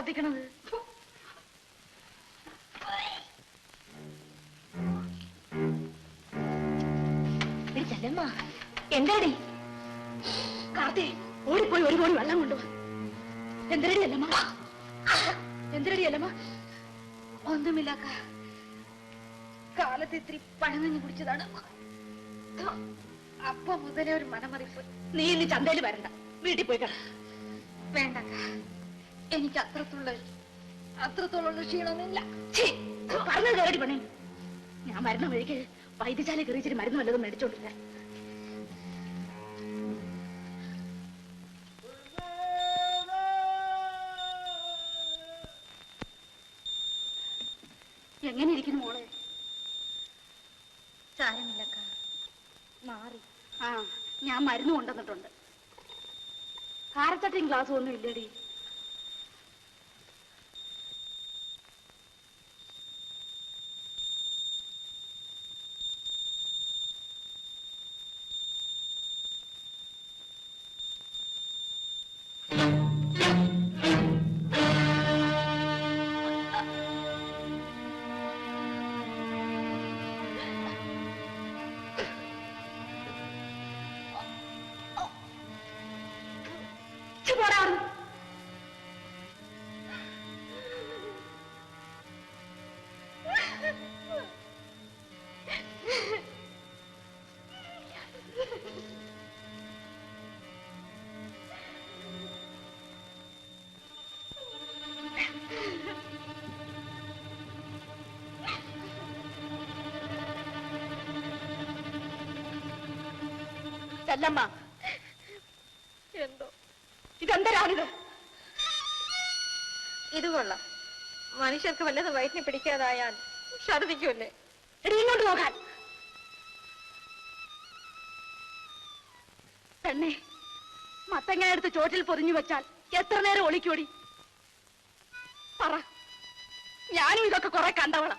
ഛർദിക്കണത്? ചെല്ലമ്മ എന്താടി? കാർത്തി ഓടിപ്പോയി ഒരു കോടി വെള്ളം കൊണ്ടുവാ. എന്തരടി അല്ലമ്മ? എന്തരടി അല്ലമ്മ? ഒന്നുമില്ല, കാലത്ത് ഇത്തിരി പഴങ്ങഞ്ഞു കുടിച്ചതാണ്. അപ്പൊ മുതലേ ഒരു മനമറിപ്പ്. നീ ഇനി ചന്തയിൽ വരണ്ട, വീട്ടിൽ പോയി കിട. വേണ്ട, എനിക്ക് അത്രത്തോളം ക്ഷീണമൊന്നുമില്ല. പറഞ്ഞത് കേരടി പണി. ഞാൻ മരുന്ന് വഴിക്ക് വൈദ്യശാല കയറിച്ചിട്ട് മരുന്ന് വല്ലതും മേടിച്ചോണ്ടില്ല. എങ്ങനെ ഇരിക്കുന്നു മോളെ? സാരമില്ലക്ക, മാറി. ഞാൻ മരുന്ന് കൊണ്ടുവന്നിട്ടുണ്ട്. കാരച്ചട്ടയും ഗ്ലാസ്സും ഒന്നും ഇല്ലടി. ചെല്ലമ്മ, എന്തോ ഇതെന്തരാണിത്? ഇത് കൊള്ളാം. മനുഷ്യർക്ക് വല്ലതും വയറ്റിനെ പിടിക്കാതായാൽ ഛർദിക്കൂല്ലേ? ഇങ്ങോട്ട് നോക്കാൻ. പെണ്ണെ, മത്തങ്ങനെ എടുത്ത് ചോട്ടിൽ പൊതിഞ്ഞു വെച്ചാൽ എത്ര നേരം ഒളിക്കോടി? പറ, ഞാനും ഇതൊക്കെ കുറെ കണ്ടവളാ.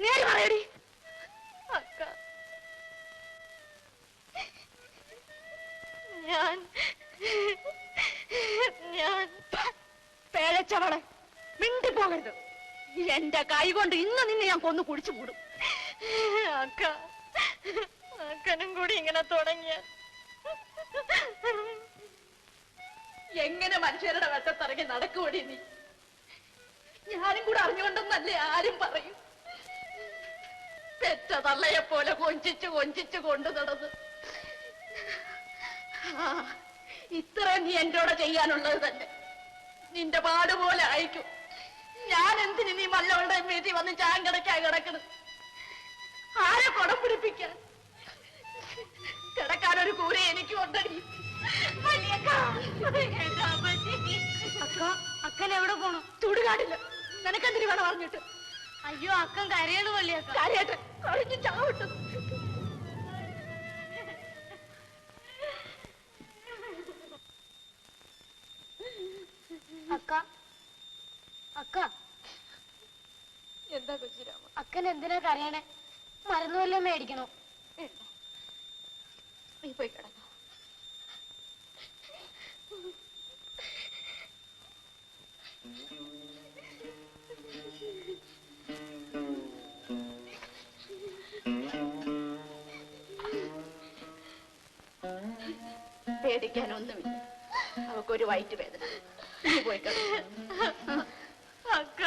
നേരെ പറയടി. അക്ക, ഞാൻ പേഴച്ചവളെ, മിണ്ടിപ്പോകരുത്. എന്റെ കൈ കൊണ്ട് ഇന്ന് നിന്നെ ഞാൻ കൊന്നു കുടിച്ചു മൂടും. അക്ക, അക്കനും കൂടി ഇങ്ങനെ തുടങ്ങിയ എങ്ങനെ മനുഷ്യരുടെ വെട്ടത്തിറങ്ങി നടക്കുവടി നീ? ഞാനും കൂടെ അറിഞ്ഞുകൊണ്ടെന്നല്ലേ ആരും പറയും. പെറ്റ തള്ളയെ പോലെ കൊഞ്ചിച്ചു കൊണ്ടു നടന്ന് ഇത്ര നീ എന്നോട് ചെയ്യാനുള്ളത് തന്നെ. നിന്റെ പാടുപോലെ അയക്കും. ഞാൻ എന്തിനു നീ മല്ലവളുടെ വീട്ടിൽ വന്ന് ചാങ്കടക്കായി കിടക്കണം? ആരെ കുടം പിടിപ്പിക്കാൻ? കിടക്കാനൊരു കൂര എനിക്ക് കൊണ്ടടി. അക്കൻ എവിടെ പോണു? ചൂടുകാടില്ല. നിനക്കെന്തിനു വേണം പറഞ്ഞിട്ട്? അയ്യോ, അക്കൻ കരയാണ് വള്ളിയക്ക. കാര്യായിട്ട് കഴിഞ്ഞു ചാവട്ടു. അക്ക, അക്ക, എന്താ കൊച്ചിരാമ? അക്കൻ എന്തിനാ കരയണേ? മരുന്ന് വല്ലതും മേടിക്കണോ? നീ പോയി കിടന്നോ. പേടിക്കാനൊന്നുമില്ല. അവക്കൊരു വയറ്റ് വേദന. നീ പോയി കിടന്നോ. അക്ക,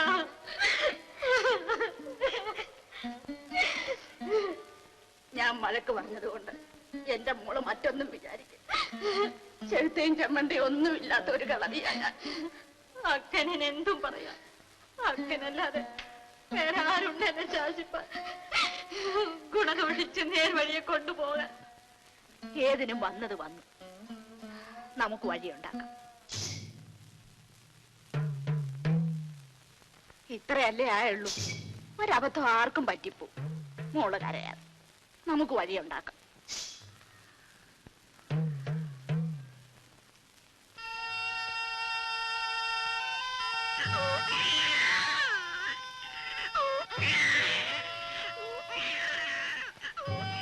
ഞാൻ മഴക്ക് പറഞ്ഞതുകൊണ്ട് എന്റെ മോള് മറ്റൊന്നും വിചാരിക്കും. ചെഴുത്തയും ചെമ്മണ്ടയും ഒന്നുമില്ലാത്ത ഒരു കളവിയാ ഞാൻ. അക്കനെ എന്തും പറയാം. അക്കനല്ലാതെ വേറെ ആരുണ്ട് എന്നെ ശാസിപ്പാൻ? ഗുണദോഷിച്ച് നേർവഴിയെ കൊണ്ടുപോകാൻ. ഏതിനും വന്നത് വന്നു. നമുക്ക് വഴിയുണ്ടാക്കാം. ഇത്രയല്ലേ ആയുള്ളൂ. ഒരബദ്ധം ആർക്കും പറ്റിപ്പോ. മോള് കരയാതെ നമുക്ക് വഴിയുണ്ടാക്കാം.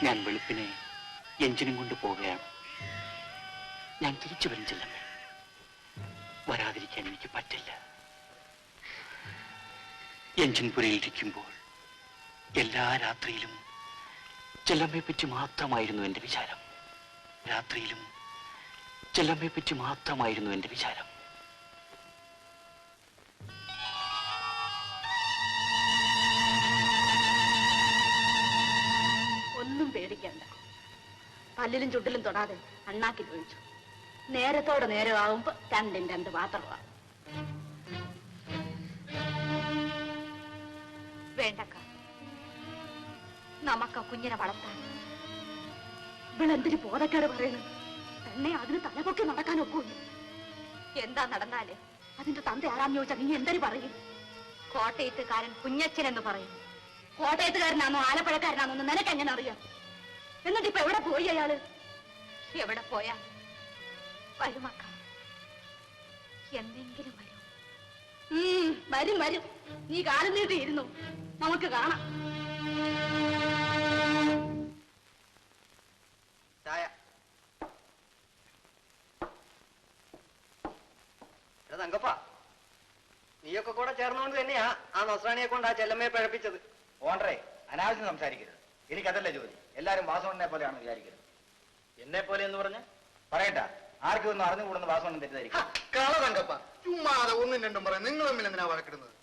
ഞാൻ വെളുപ്പിനെ എഞ്ചിനും കൊണ്ട് പോവുകയാണ്. ഞാൻ തിരിച്ചു വരും ചെല്ലമ്മേ. വരാതിരിക്കാൻ എനിക്ക് പറ്റില്ല. എഞ്ചിൻപുരയിലിരിക്കുമ്പോൾ എല്ലാ രാത്രിയിലും ചെല്ലമ്മയെപ്പറ്റി മാത്രമായിരുന്നു എന്റെ വിചാരം. രാത്രിയിലും ചെല്ലമ്മയെപ്പറ്റി മാത്രമായിരുന്നു എന്റെ വിചാരം. ഒന്നും പേടിക്കണ്ട. പല്ലിലും ചുണ്ടിലും തൊടാതെ അണ്ണാക്കി ഒഴിച്ചു. നേരത്തോടെ നേരമാകുമ്പോ രണ്ടും രണ്ട് പാത്രമാണ്. വേണ്ടക്ക, നമുക്ക് കുഞ്ഞിനെ വളർത്താൻ. ഇവളെന്തിന് ബോധക്കേട് പറയുന്നു? തന്നെ അതിന് തലപൊക്കി നടക്കാൻ ഒക്കൂല. എന്താ നടന്നാല് അതിന്റെ തന്ത ആരാന്ന് ചോദിച്ചാൽ നീ എന്തൊരു പറയും? കോട്ടയത്തുകാരൻ കുഞ്ഞച്ചൻ എന്ന് പറയും. കോട്ടയത്തുകാരനാണോ ആലപ്പുഴക്കാരനാണോ എന്ന് നിനക്ക് എങ്ങനെ അറിയാം? എന്നിട്ട് ഇപ്പൊ എവിടെ പോയി അയാള്? എവിടെ പോയാ വരുമക്ക, എന്തെങ്കിലും വരും. വരും വരും. നീ കാലം നീട്ടിയിരുന്നു, നമുക്ക് കാണാം. തങ്കപ്പ, നീയൊക്കെ കൂടെ ചേർന്നുകൊണ്ട് തന്നെയാ ആ നസ്രാണിയെ കൊണ്ട് ആ ചെല്ലമ്മയെ പഴപ്പിച്ചത്. ഓണ്ടറേ, അനാവശ്യം സംസാരിക്കരുത്. എനിക്കതല്ല ജോലി. എല്ലാരും വാസവണ്ണനെ പോലെയാണ് വിചാരിക്കരുത്. എന്നെ പോലെ എന്ന് പറഞ്ഞ പറയട്ടാ, ആർക്കും ഒന്നും അറിഞ്ഞുകൂടുന്ന വാസവണ്ണൻ തെറ്റിദ്ധരിക്കും. കള തങ്കപ്പ, ചുമ്മാതെ ഒന്നും രണ്ടും പറയാം. നിങ്ങൾ തമ്മിൽ എന്തിനാ വഴക്കിടുന്നത്?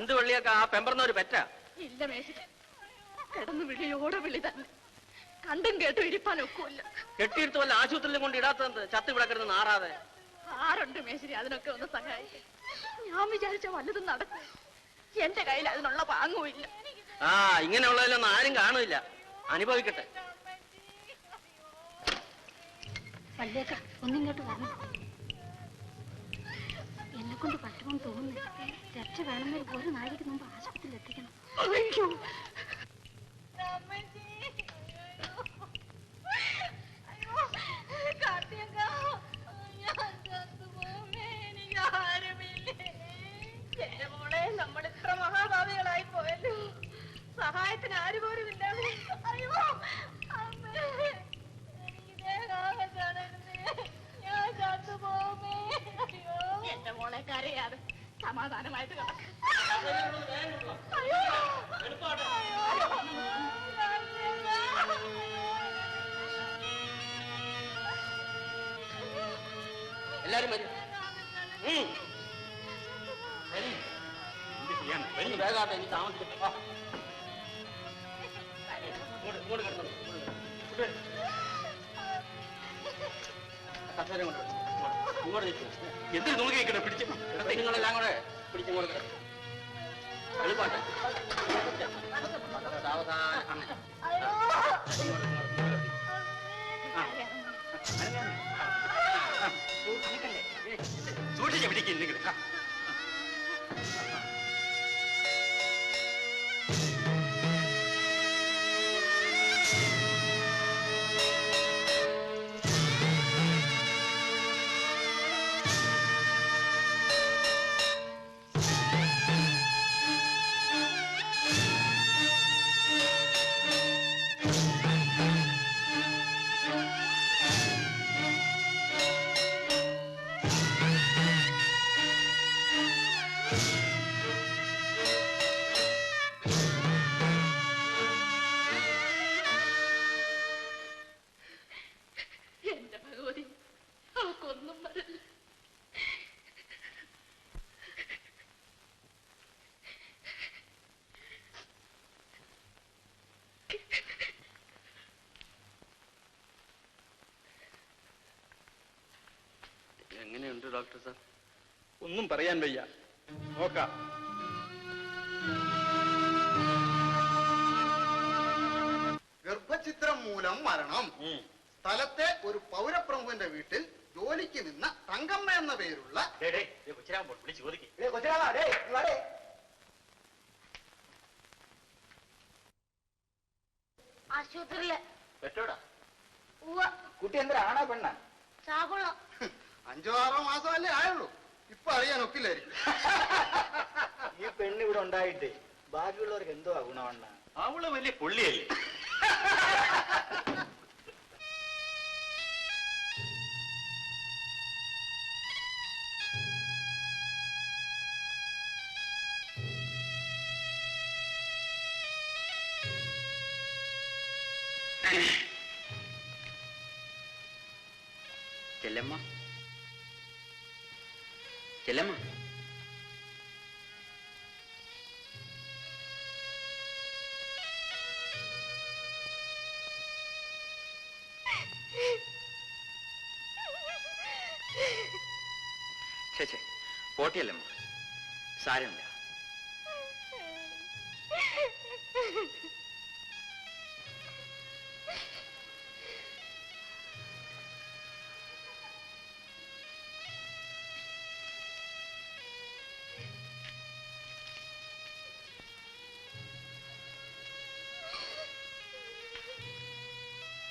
എന്ത് വെള്ളിയൊക്കെ ആ പെമ്പർന്ന ഒരു പെറ്റ? ഇല്ല മേശ, കിടന്ന് വിളിയോടെ വിളി തന്നെ. കണ്ടും കേട്ടും ഇരിപ്പാൻ ഒക്കൂല്ല. കെട്ടിയെടുത്ത് വല്ല ആശുപത്രിയിലും കൊണ്ട് ഇടാത്തത് ചത്ത് ഇവിടെ കിടന്ന് നാറാതെ. ആരുണ്ട് മേശരി അതിനൊക്കെ ഒന്ന് സഹായിക്കും? ഞാൻ വിചാരിച്ച വല്ലതും നടക്കും. എന്റെ കയ്യിൽ അതിനുള്ള പാങ്ങുമില്ല. ആ, ഇങ്ങനെയുള്ളതിലൊന്നും ആരും കാണില്ല. അനുഭവിക്കട്ടെ. വല്യേക്ക, ഒന്നിങ്ങോട്ട് വരണം. എന്നെ കൊണ്ട് പറ്റുമെന്ന് തോന്നുന്നു. രക്ഷ വേണമെങ്കിൽ ഒരു നാഴിക്ക് മുമ്പ് ആശുപത്രിയിൽ എത്തിക്കണം. അയ്യോ, നമ്മൾ ഇത്ര മഹാഭാവികളായി പോയല്ലോ. സഹായത്തിന് ആര് പോലും ഇല്ല. അയ്യോ, ഞാൻ ചത്തുപോമേ. എന്റെ മോളെ കരയാതെ സമാധാനമായിട്ട് കിടക്കും. എല്ലാരും വരും. വേഗാട്ടെ, എനിക്ക് താമസിക്കട്ടെ. കസേര കൊണ്ട് ഇങ്ങോട്ട് നിൽക്കും. എന്തിനു നോക്കി നിൽക്കണേ? പിടിച്ചു നിങ്ങളെല്ലാം കൂടെ പിടിച്ചും കൊടുക്കണേ. എളുപ്പാട്ടെ, സാവധാനം. സൂക്ഷിച്ച് പിടിക്കും നിങ്ങൾ. എങ്ങനെയുണ്ട് ഡോക്ടർ സാർ? ഒന്നും പറയാൻ വയ്യ. നോക്കാം. ഗർഭചിത്രം മൂലം മരണം. സ്ഥലത്തെ ഒരു പൗരപ്രമുഖന്റെ വീട്ടിൽ ജോലിക്ക് നിന്ന തങ്കമ്മ എന്ന പേരുള്ള ആശുപത്രിയിലെ കുട്ടി എന്തിനാ, ആണോ പെണ്ണ? ചാകുളം 5-6 മാസമല്ലേ ആയുള്ളൂ. ഇപ്പൊ അറിയാൻ ഒക്കില്ലായിരിക്കും. ഈ പെണ്ണ് ഇവിടെ ഉണ്ടായിട്ട് ബാക്കിയുള്ളവർക്ക് എന്തോ ഗുണവണ്ണ? അവള് വലിയ പുള്ളിയല്ലേ? ചെല്ലമ്മ, ചെല്ലമ്മ. ചേച്ചേ, പോട്ടിയല്ലമ്മ, സാരമില്ല.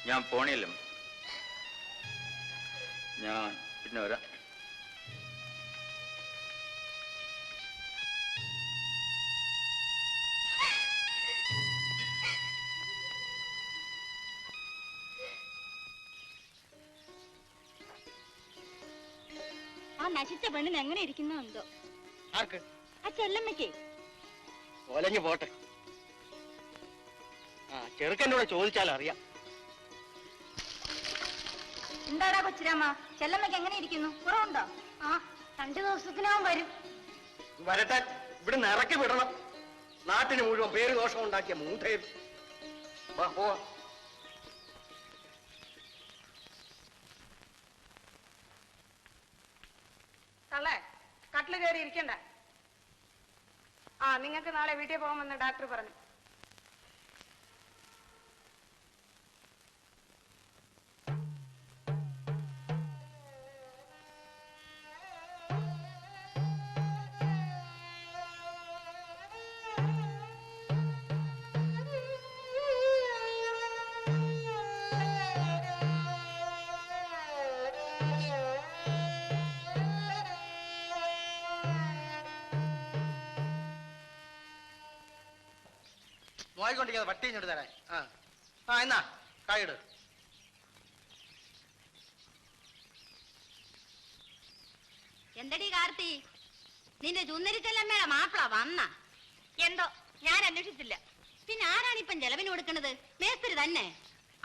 ഞാൻ പോണിയല്ലോ, ഞാൻ പിന്നെ വരാം. ആ നശിച്ച പെണ്ണിന് എങ്ങനെ ഇരിക്കുന്നു എന്തോ. ആർക്ക്? ആ ചെല്ലമ്മയ്ക്ക്. ഒലഞ്ഞു പോട്ടെ. ആ ചെറുക്കനോട് ചോദിച്ചാൽ അറിയാം. എന്താടാ കൊച്ചിരാമ്മ, ചെല്ലമ്മയ്ക്ക് എങ്ങനെ ഇരിക്കുന്നു? കുറവുണ്ടോ? ആ 2 ദിവസത്തിനാവും വരും. വരട്ടെ, ഇവിടെ ഇറക്കി വിടണം. നാട്ടിന് മുഴുവൻ പേര് ദോഷം ഉണ്ടാക്കിയ മൂത്തയും. പോവാ. തള്ളേ, കട്ടില് കയറി ഇരിക്കണ്ട. ആ, നിങ്ങൾക്ക് നാളെ വീട്ടിൽ പോകാമെന്ന് ഡോക്ടർ പറഞ്ഞു. നോയിക്കൊണ്ടിരിക്കാതെ പട്ടി ഇങ്ങോട്ട് തരാൻ. ആ എന്നാ കായിട്. എന്തടി കാർത്തി, നിന്റെ ചുന്നരി ചെല്ലമ്മയുടെ മാപ്പിള വന്ന? എന്തോ ഞാൻ അന്വേഷിച്ചില്ല. പിന്നെ ആരാണിപ്പം ചെലവിന് കൊടുക്കണത്? മേസ്തിരി തന്നെ.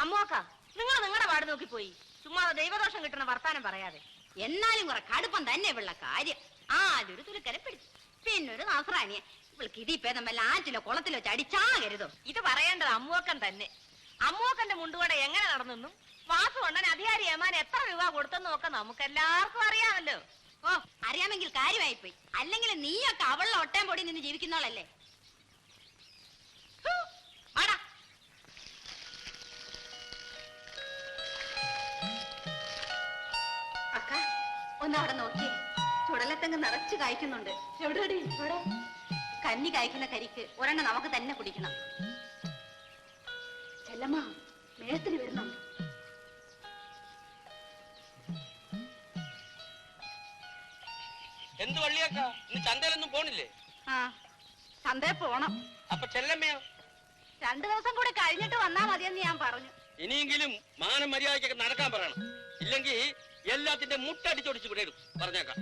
അമ്മോക്ക, നിങ്ങൾ നിങ്ങളുടെ പാട് നോക്കിപ്പോയി ചുമ്മാ ദൈവദോഷം കിട്ടണ വർത്താനം പറയാതെ. എന്നാലും കുറെ കടുപ്പം തന്നെ ഇവളുടെ കാര്യം. ആദ്യൊരു തുലുക്കരെ പിടിച്ചു, പിന്നൊരു നസ്രാണിയെ. ഇവൾക്ക് ഇതിപ്പേദം വല്ല ആറ്റിലോ കുളത്തിലോ ചടിച്ചാകരുതോ. ഇത് പറയേണ്ടത് അമ്മൂക്കൻ തന്നെ. അമ്മൂക്കന്റെ മുണ്ടുകട എങ്ങനെ നടന്നെന്നും വാസു കൊണ്ടൻ അധികാരി ഏമാൻ എത്ര രൂപ കൊടുത്തെന്നും ഒക്കെ നമുക്ക് എല്ലാവർക്കും അറിയാമല്ലോ. ഓ, അറിയാമെങ്കിൽ കാര്യമായിപ്പോയി. അല്ലെങ്കിൽ നീയൊക്കെ അവളുടെ ഒട്ടയം പൊടി നിന്ന് ജീവിക്കുന്നോളല്ലേ. വാടാ. അക്ക, ഒന്ന് അവിടെ നോക്കിയേ. ചുടലത്തങ്ങ് നിറച്ചു കായ്ക്കുന്നുണ്ട്. എവിടെടി? ഇവിടെ കന്നി കായ്ക്കുന്ന കരിക്ക് ഒരെണ്ണം നമുക്ക് തന്നെ കുടിക്കണം. ചെല്ലമ്മ, മേസ്തിരി വരുന്നുണ്ട്. എന്ത് വള്ളിയാക്ക, ഇന്ന് ചന്തയിലൊന്നും പോണില്ലേ? ആ, ചന്തയിൽ പോണം. അപ്പൊ ചെല്ലമ്മയോ? 2 ദിവസം കൂടെ കഴിഞ്ഞിട്ട് വന്നാ മതിയെന്ന് ഞാൻ പറഞ്ഞു. ഇനിയെങ്കിലും മാനം മര്യാദയ്ക്കൊക്കെ നടക്കാൻ പറയണം. ഇല്ലെങ്കിൽ എല്ലാത്തിന്റെ മുട്ടടിച്ചൊടിച്ച് വിടരും പറഞ്ഞേക്കാം.